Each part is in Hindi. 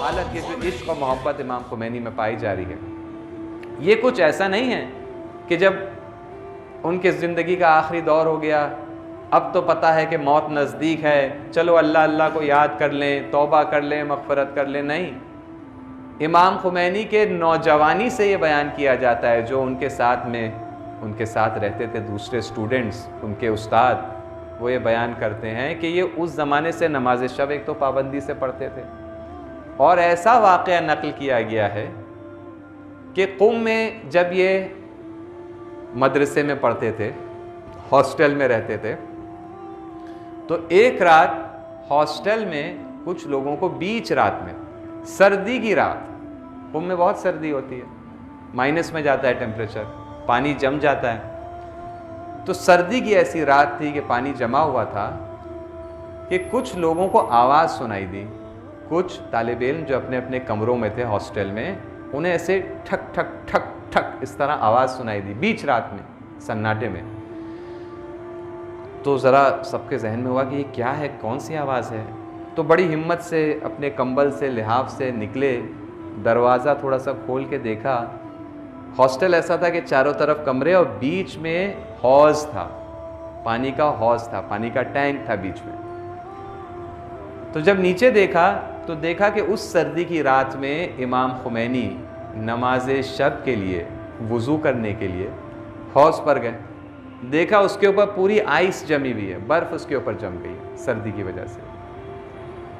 हालत ये जो इश्क और मोहब्बत इमाम खुमैनी में पाई जा रही है, ये कुछ ऐसा नहीं है कि जब उनके ज़िंदगी का आखिरी दौर हो गया, अब तो पता है कि मौत नज़दीक है, चलो अल्लाह अल्लाह को याद कर लें, तौबा कर लें, मग़फ़िरत कर लें। नहीं, इमाम खुमैनी के नौजवानी से ये बयान किया जाता है। जो उनके साथ रहते थे दूसरे स्टूडेंट्स, उनके उस्ताद, वो ये बयान करते हैं कि ये उस ज़माने से नमाज शब एक तो पाबंदी से पढ़ते थे, और ऐसा वाक़या नक़ल किया गया है कि क़ुम में जब ये मदरसे में पढ़ते थे, हॉस्टल में रहते थे, तो एक रात हॉस्टल में कुछ लोगों को बीच रात में, सर्दी की रात, क़ुम में बहुत सर्दी होती है, माइनस में जाता है टेम्परेचर, पानी जम जाता है, तो सर्दी की ऐसी रात थी कि पानी जमा हुआ था कि कुछ लोगों को आवाज़ सुनाई दी। कुछ तालिब इल्म जो अपने अपने कमरों में थे हॉस्टल में, उन्हें ऐसे ठक ठक ठक ठक इस तरह आवाज़ सुनाई दी बीच रात में, सन्नाटे में। तो ज़रा सबके जहन में हुआ कि ये क्या है, कौन सी आवाज़ है। तो बड़ी हिम्मत से अपने कंबल से, लिहाफ से निकले, दरवाज़ा थोड़ा सा खोल के देखा। हॉस्टल ऐसा था कि चारों तरफ कमरे और बीच में हौज़ था, पानी का हौज़ था, पानी का टैंक था बीच में। तो जब नीचे देखा तो देखा कि उस सर्दी की रात में इमाम खुमैनी नमाज शब के लिए, वज़ू करने के लिए हौज़ पर गए। देखा उसके ऊपर पूरी आइस जमी हुई है, बर्फ़ उसके ऊपर जम गई है सर्दी की वजह से,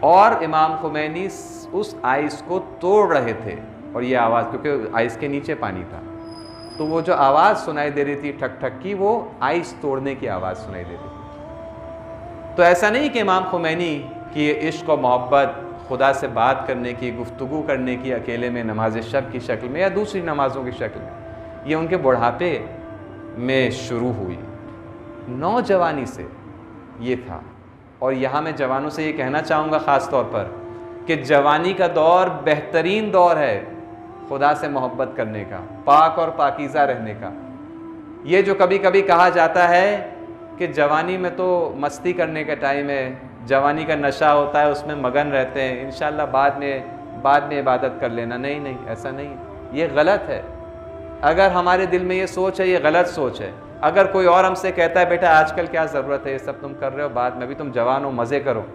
और इमाम खुमैनी उस आइस को तोड़ रहे थे। और ये आवाज़, क्योंकि आइस के नीचे पानी था, तो वो जो आवाज़ सुनाई दे रही थी ठक ठक की, वो आइस तोड़ने की आवाज़ सुनाई दे रही थी। तो ऐसा नहीं कि इमाम खुमैनी की इश्क और मोहब्बत, खुदा से बात करने की, गुफ्तगू करने की अकेले में नमाज शब की शक्ल में या दूसरी नमाज़ों की शक्ल में, ये उनके बुढ़ापे में शुरू हुई, नौजवानी से ये था। और यहाँ मैं जवानों से ये कहना चाहूँगा ख़ास तौर पर कि जवानी का दौर बेहतरीन दौर है खुदा से मोहब्बत करने का, पाक और पाकीज़ा रहने का। ये जो कभी कभी कहा जाता है कि जवानी में तो मस्ती करने का टाइम है, जवानी का नशा होता है, उसमें मगन रहते हैं, इंशाल्लाह बाद में इबादत कर लेना। नहीं नहीं, ऐसा नहीं है, ये गलत है। अगर हमारे दिल में ये सोच है, ये गलत सोच है। अगर कोई और हमसे कहता है बेटा आजकल क्या ज़रूरत है, ये सब तुम कर रहे हो, बाद में भी तुम जवान हो, मज़े करो,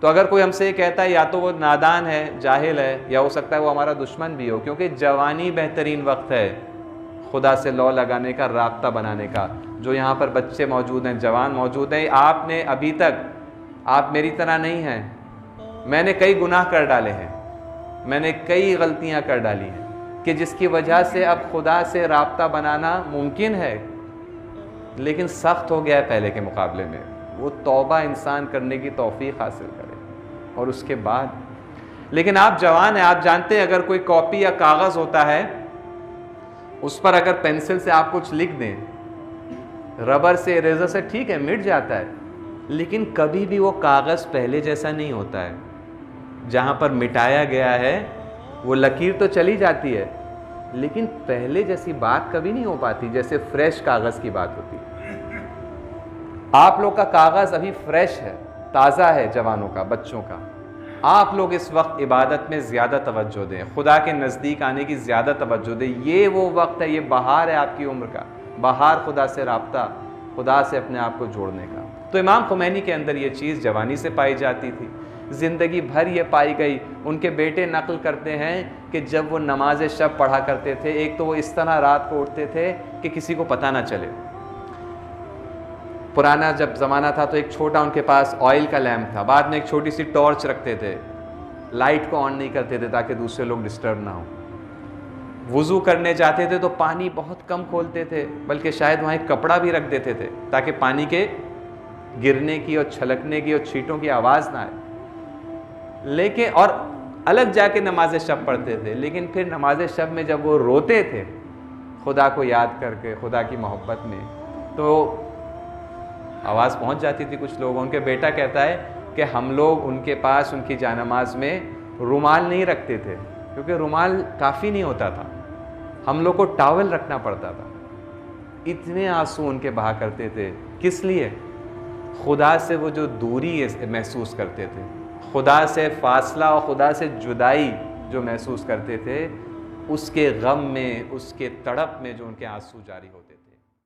तो अगर कोई हमसे ये कहता है या तो वो नादान है, जाहिल है, या हो सकता है वो हमारा दुश्मन भी हो। क्योंकि जवानी बेहतरीन वक्त है खुदा से लौ लगाने का, राब्ता बनाने का। जो यहाँ पर बच्चे मौजूद हैं, जवान मौजूद हैं, आपने अभी तक, आप मेरी तरह नहीं हैं। मैंने कई गुनाह कर डाले हैं, मैंने कई गलतियाँ कर डाली हैं कि जिसकी वजह से अब खुदा से राब्ता बनाना मुमकिन है, लेकिन सख्त हो गया है पहले के मुकाबले में। वो तौबा इंसान करने की तौफीक हासिल करे, और उसके बाद, लेकिन आप जवान हैं, आप जानते हैं अगर कोई कॉपी या कागज़ होता है, उस पर अगर पेंसिल से आप कुछ लिख दें, रबर से, इरेज़र से, ठीक है मिट जाता है, लेकिन कभी भी वो कागज़ पहले जैसा नहीं होता है। जहाँ पर मिटाया गया है वो लकीर तो चली जाती है, लेकिन पहले जैसी बात कभी नहीं हो पाती जैसे फ्रेश कागज़ की बात होती है। आप लोग का कागज़ अभी फ्रेश है, ताज़ा है, जवानों का, बच्चों का। आप लोग इस वक्त इबादत में ज़्यादा तवज्जो दें, खुदा के नज़दीक आने की ज़्यादा तवज्जो दें। ये वो वक्त है, ये बहार है आपकी उम्र का, बहार खुदा से राब्ता, खुदा से अपने आप को जोड़ने का। तो इमाम खुमैनी के अंदर ये चीज़ जवानी से पाई जाती थी, ज़िंदगी भर ये पाई गई। उनके बेटे नकल करते हैं कि जब वो नमाज शब पढ़ा करते थे, एक तो वो इस तरह रात को उठते थे कि किसी को पता ना चले। पुराना जब ज़माना था तो एक छोटा उनके पास ऑयल का लैम्प था, बाद में एक छोटी सी टॉर्च रखते थे, लाइट को ऑन नहीं करते थे ताकि दूसरे लोग डिस्टर्ब ना हो। वुज़ू करने जाते थे तो पानी बहुत कम खोलते थे, बल्कि शायद वहाँ एक कपड़ा भी रख देते थे ताकि पानी के गिरने की और छलकने की और छींटों की आवाज़ ना आए। लेकिन और अलग जाके नमाज शब पढ़ते थे, लेकिन फिर नमाज शब में जब वो रोते थे खुदा को याद करके, खुदा की मोहब्बत में, तो आवाज़ पहुंच जाती थी कुछ लोगों। उनके बेटा कहता है कि हम लोग उनके पास उनकी जानमाज में रुमाल नहीं रखते थे, क्योंकि रुमाल काफ़ी नहीं होता था, हम लोग को टॉवल रखना पड़ता था। इतने आंसू उनके बहा करते थे। किस लिए? खुदा से वो जो दूरी महसूस करते थे, खुदा से फासला और खुदा से जुदाई जो महसूस करते थे, उसके गम में, उसके तड़प में जो उनके आंसू जारी होते थे।